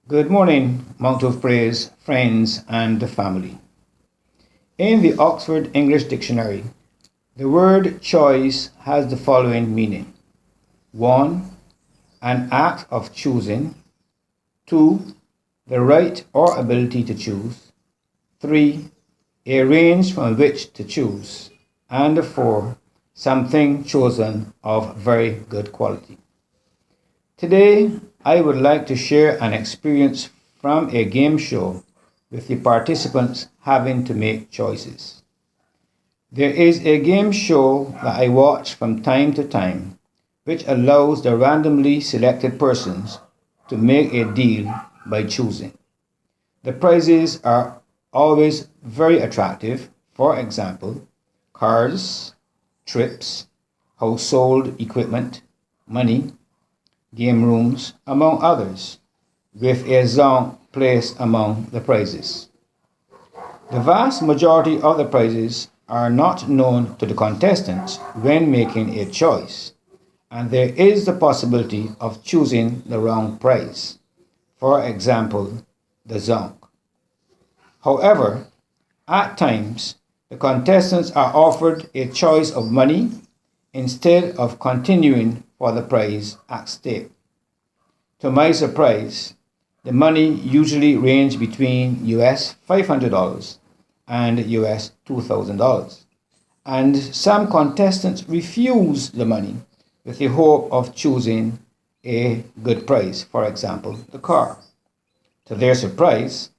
Good morning, Mount of Praise, friends and family. In the Oxford English Dictionary, the word choice has the following meaning. 1. An act of choosing. 2. The right or ability to choose. 3. A range from which to choose. And 4. Something chosen of very good quality. Today, I would like to share an experience from a game show with the participants having to make choices. There is a game show that I watch from time to time which allows the randomly selected persons to make a deal by choosing. The prizes are always very attractive. For example, cars, trips, household equipment, money, game rooms, among others, with a song placed among the prizes. The vast majority of the prizes are not known to the contestants when making a choice, and there is the possibility of choosing the wrong prize. For example, the song. However, at times, the contestants are offered a choice of money instead of continuing for the prize at stake. To my surprise, the money usually ranged between US $500 and US $2,000, and some contestants refuse the money with the hope of choosing a good prize, for example, the car. To their surprise,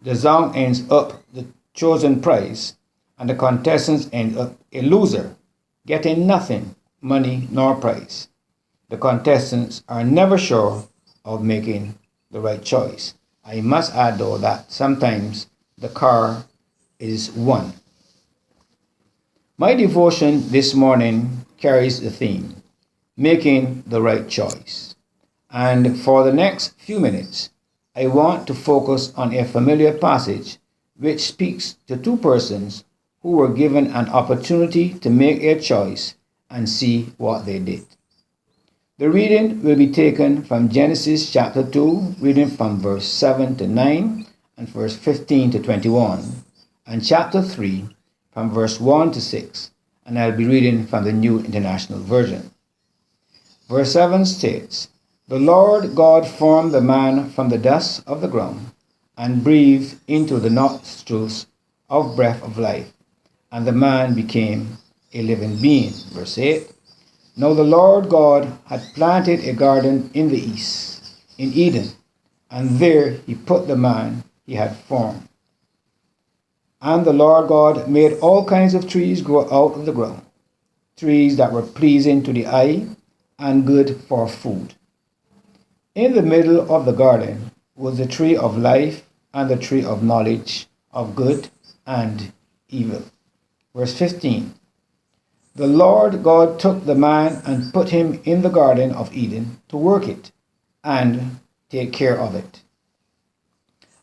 the song ends up the chosen prize, and the contestants end up a loser, getting nothing, money nor prize. The contestants are never sure of making the right choice. I must add though that sometimes the car is won. My devotion this morning carries the theme, making the right choice. And for the next few minutes, I want to focus on a familiar passage which speaks to two persons who were given an opportunity to make a choice and see what they did. The reading will be taken from Genesis chapter 2, reading from verse 7 to 9 and verse 15 to 21, and chapter 3 from verse 1 to 6, and I'll be reading from the New International Version. Verse 7 states, "The Lord God formed the man from the dust of the ground and breathed into the nostrils of breath of life, and the man became a living being." Verse 8, "Now the Lord God had planted a garden in the east, in Eden, and there he put the man he had formed. And the Lord God made all kinds of trees grow out of the ground, trees that were pleasing to the eye and good for food. In the middle of the garden was the tree of life and the tree of knowledge of good and evil." Verse 15, "The Lord God took the man and put him in the garden of Eden to work it and take care of it.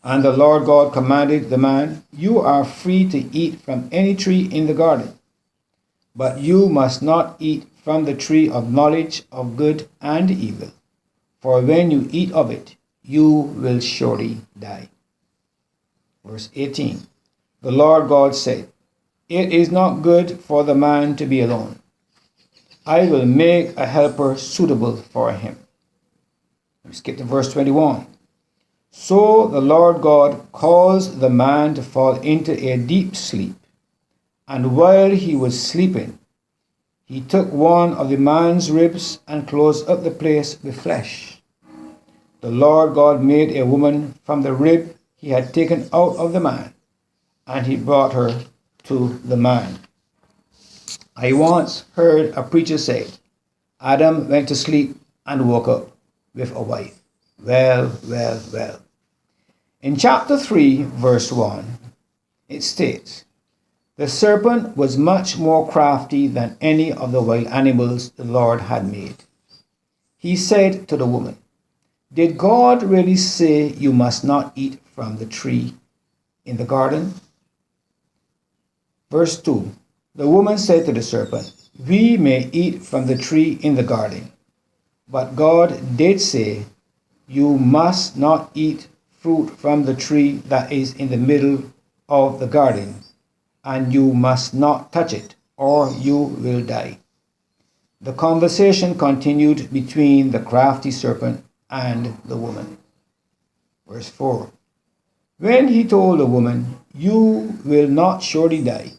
And the Lord God commanded the man, 'You are free to eat from any tree in the garden, but you must not eat from the tree of knowledge of good and evil, for when you eat of it, you will surely die.'" Verse 18, "The Lord God said, 'It is not good for the man to be alone. I will make a helper suitable for him.'" We skip to verse 21. "So the Lord God caused the man to fall into a deep sleep, and while he was sleeping, he took one of the man's ribs and closed up the place with flesh. The Lord God made a woman from the rib he had taken out of the man, and he brought her to the man." I once heard a preacher say, Adam went to sleep and woke up with a wife. Well, well, well. In chapter 3, verse 1, it states, "The serpent was much more crafty than any of the wild animals the Lord had made. He said to the woman, 'Did God really say you must not eat from the tree in the garden?' Verse 2, "The woman said to the serpent, 'We may eat from the tree in the garden, but God did say, You must not eat fruit from the tree that is in the middle of the garden, and you must not touch it, or you will die." The conversation continued between the crafty serpent and the woman. Verse 4. When he told the woman, "You will not surely die,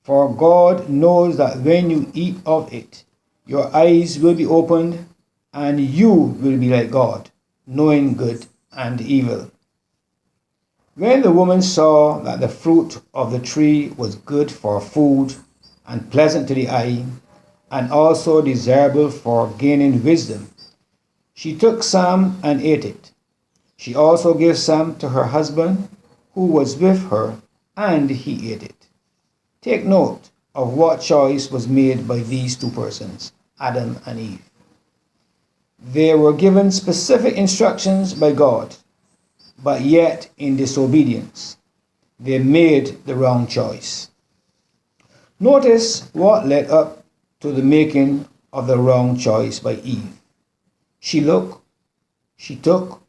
for God knows that when you eat of it, your eyes will be opened, and you will be like God, knowing good and evil." When the woman saw that the fruit of the tree was good for food and pleasant to the eye, and also desirable for gaining wisdom, she took some and ate it. She also gave some to her husband who was with her, and he ate it. Take note of what choice was made by these two persons, Adam and Eve. They were given specific instructions by God, but yet in disobedience, they made the wrong choice. Notice what led up to the making of the wrong choice by Eve. She looked, she took,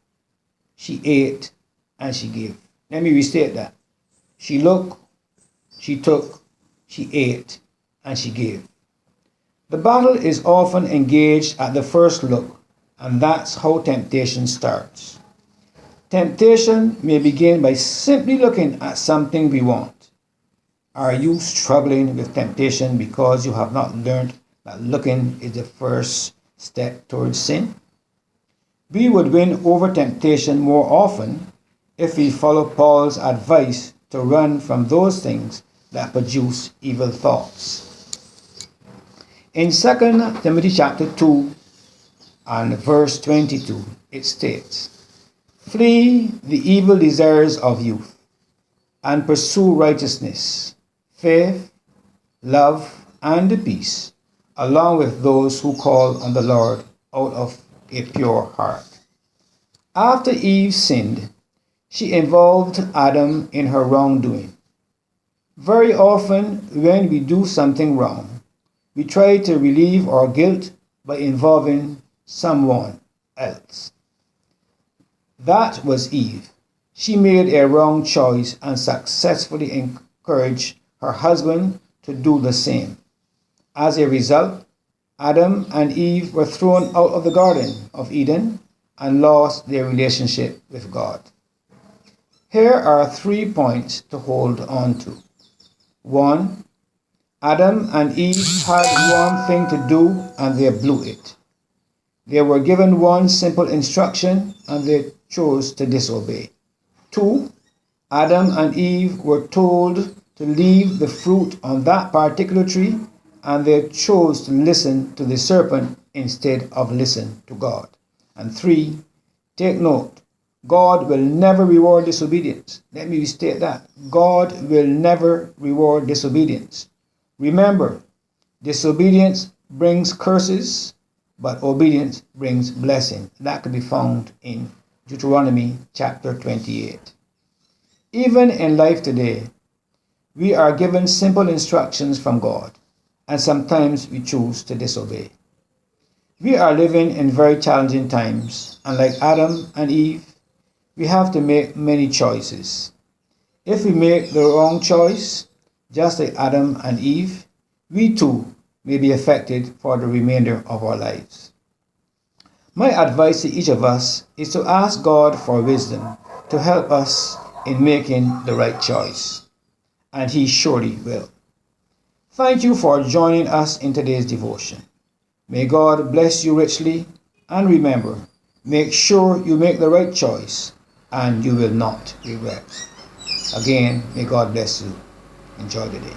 she ate, and she gave. Let me restate that. She looked, she took, she ate, and she gave. The battle is often engaged at the first look, and that's how temptation starts. Temptation may begin by simply looking at something we want. Are you struggling with temptation because you have not learned that looking is the first step towards sin? We would win over temptation more often if we follow Paul's advice to run from those things that produce evil thoughts. In 2 Timothy chapter 2 and verse 22, it states, "Flee the evil desires of youth, and pursue righteousness, faith, love, and peace, along with those who call on the Lord out of a pure heart." After Eve sinned, she involved Adam in her wrongdoing. Very often, when we do something wrong, we try to relieve our guilt by involving someone else. That was Eve. She made a wrong choice and successfully encouraged her husband to do the same. As a result, Adam and Eve were thrown out of the Garden of Eden and lost their relationship with God. Here are 3 points to hold on to. 1. Adam and Eve had one thing to do and they blew it. They were given one simple instruction and they chose to disobey. 2. Adam and Eve were told to leave the fruit on that particular tree and they chose to listen to the serpent instead of listen to God. And 3. Take note, God will never reward disobedience. Let me restate that. God will never reward disobedience. Remember, disobedience brings curses, but obedience brings blessing. That can be found in Deuteronomy chapter 28. Even in life today, we are given simple instructions from God, and sometimes we choose to disobey. We are living in very challenging times, and like Adam and Eve, we have to make many choices. If we make the wrong choice, just like Adam and Eve, we too may be affected for the remainder of our lives. My advice to each of us is to ask God for wisdom to help us in making the right choice, and He surely will. Thank you for joining us in today's devotion. May God bless you richly, and remember, make sure you make the right choice and you will not regret. Again, may God bless you. Enjoy the day.